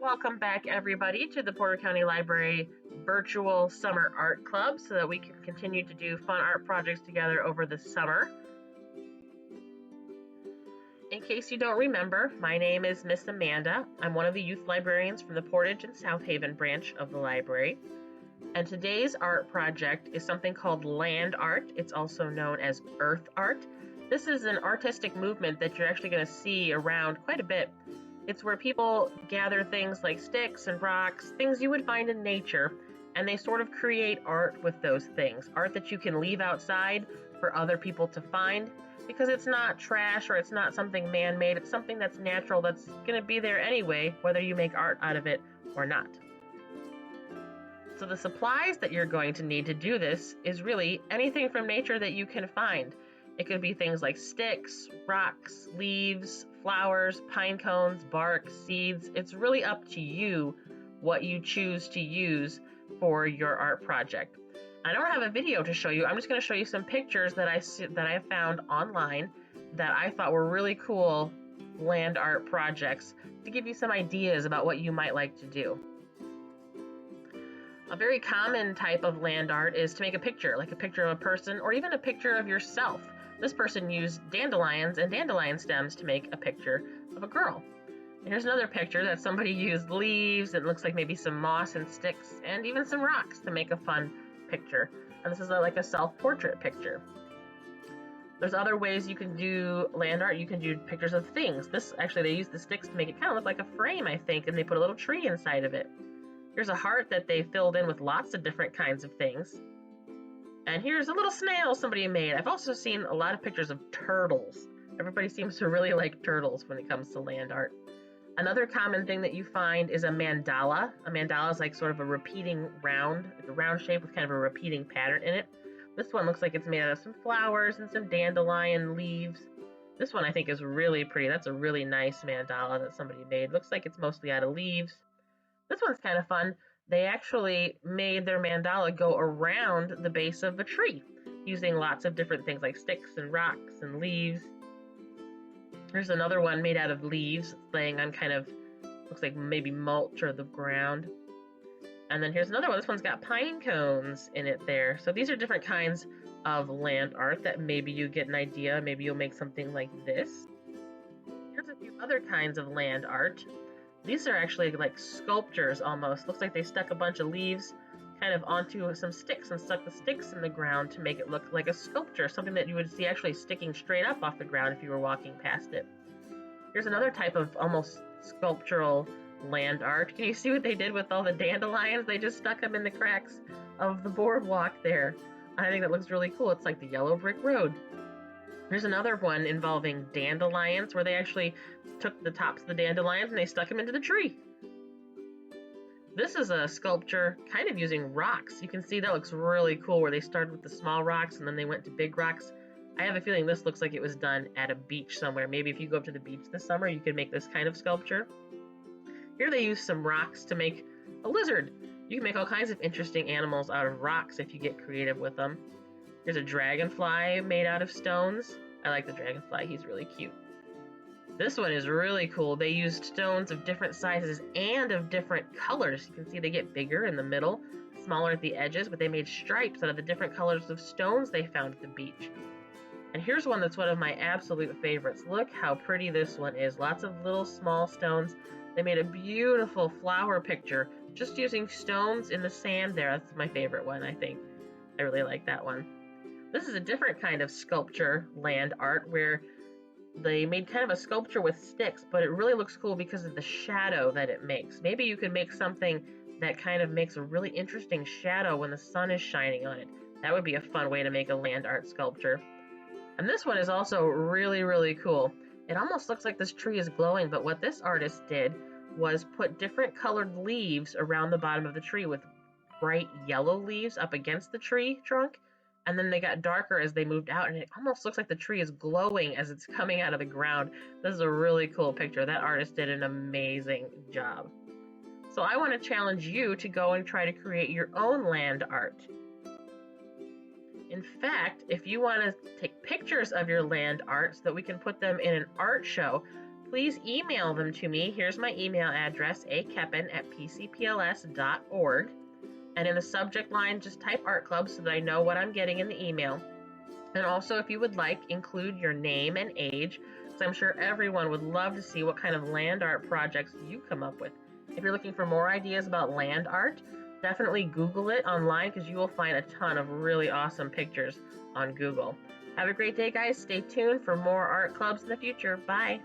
Welcome back, everybody, to the Porter County Library Virtual Summer Art Club so that we can continue to do fun art projects together over the summer. In case you don't remember, my name is Miss Amanda. I'm one of the youth librarians from the Portage and South Haven branch of the library. And today's art project is something called land art. It's also known as earth art. This is an artistic movement that you're actually going to see around quite a bit. It's where people gather things like sticks and rocks, things you would find in nature, and they sort of create art with those things. Art that you can leave outside for other people to find, because it's not trash or it's not something man-made. It's something that's natural, that's going to be there anyway, whether you make art out of it or not. So the supplies that you're going to need to do this is really anything from nature that you can find. It could be things like sticks, rocks, leaves, flowers, pine cones, bark, seeds. It's really up to you what you choose to use for your art project. I don't have a video to show you. I'm just going to show you some pictures that I found online that I thought were really cool land art projects to give you some ideas about what you might like to do. A very common type of land art is to make a picture, like a picture of a person or even a picture of yourself. This person used dandelions and dandelion stems to make a picture of a girl. And here's another picture that somebody used leaves, and it looks like maybe some moss and sticks, and even some rocks to make a fun picture. And this is like a self-portrait picture. There's other ways you can do land art. You can do pictures of things. This, actually, they used the sticks to make it kind of look like a frame, I think, and they put a little tree inside of it. Here's a heart that they filled in with lots of different kinds of things. And here's a little snail somebody made. I've also seen a lot of pictures of turtles. Everybody seems to really like turtles when it comes to land art. Another common thing that you find is a mandala. A mandala is like sort of a repeating round, it's a round shape with kind of a repeating pattern in it. This one looks like it's made out of some flowers and some dandelion leaves. This one I think is really pretty. That's a really nice mandala that somebody made. Looks like it's mostly out of leaves. This one's kind of fun. They actually made their mandala go around the base of a tree using lots of different things like sticks and rocks and leaves. There's another one made out of leaves laying on kind of, looks like maybe mulch or the ground. And then here's another one. This one's got pine cones in it there. So these are different kinds of land art that maybe you get an idea. Maybe you'll make something like this. Here's a few other kinds of land art. These are actually like sculptures almost. Looks like they stuck a bunch of leaves kind of onto some sticks and stuck the sticks in the ground to make it look like a sculpture, something that you would see actually sticking straight up off the ground if you were walking past it. Here's another type of almost sculptural land art. Can you see what they did with all the dandelions? They just stuck them in the cracks of the boardwalk there. I think that looks really cool. It's like the yellow brick road. Here's another one involving dandelions where they actually took the tops of the dandelions and they stuck them into the tree. This is a sculpture kind of using rocks. You can see that looks really cool where they started with the small rocks and then they went to big rocks. I have a feeling this looks like it was done at a beach somewhere. Maybe if you go up to the beach this summer, you could make this kind of sculpture. Here they use some rocks to make a lizard. You can make all kinds of interesting animals out of rocks if you get creative with them. Here's a dragonfly made out of stones. I like the dragonfly, he's really cute. This one is really cool. They used stones of different sizes and of different colors. You can see they get bigger in the middle, smaller at the edges, but they made stripes out of the different colors of stones they found at the beach. And here's one that's one of my absolute favorites. Look how pretty this one is. Lots of little small stones. They made a beautiful flower picture just using stones in the sand there. That's my favorite one, I think. I really like that one. This is a different kind of sculpture land art where they made kind of a sculpture with sticks, but it really looks cool because of the shadow that it makes. Maybe you could make something that kind of makes a really interesting shadow when the sun is shining on it. That would be a fun way to make a land art sculpture. And this one is also really, really cool. It almost looks like this tree is glowing, but what this artist did was put different colored leaves around the bottom of the tree with bright yellow leaves up against the tree trunk. And then they got darker as they moved out, and it almost looks like the tree is glowing as it's coming out of the ground. This is a really cool picture. That artist did an amazing job. So I want to challenge you to go and try to create your own land art. In fact, if you want to take pictures of your land art so that we can put them in an art show, please email them to me. Here's my email address, akeppen@pcpls.org. And in the subject line, just type art club so that I know what I'm getting in the email. And also, if you would like, include your name and age, because I'm sure everyone would love to see what kind of land art projects you come up with. If you're looking for more ideas about land art, definitely Google it online because you will find a ton of really awesome pictures on Google. Have a great day, guys. Stay tuned for more art clubs in the future. Bye.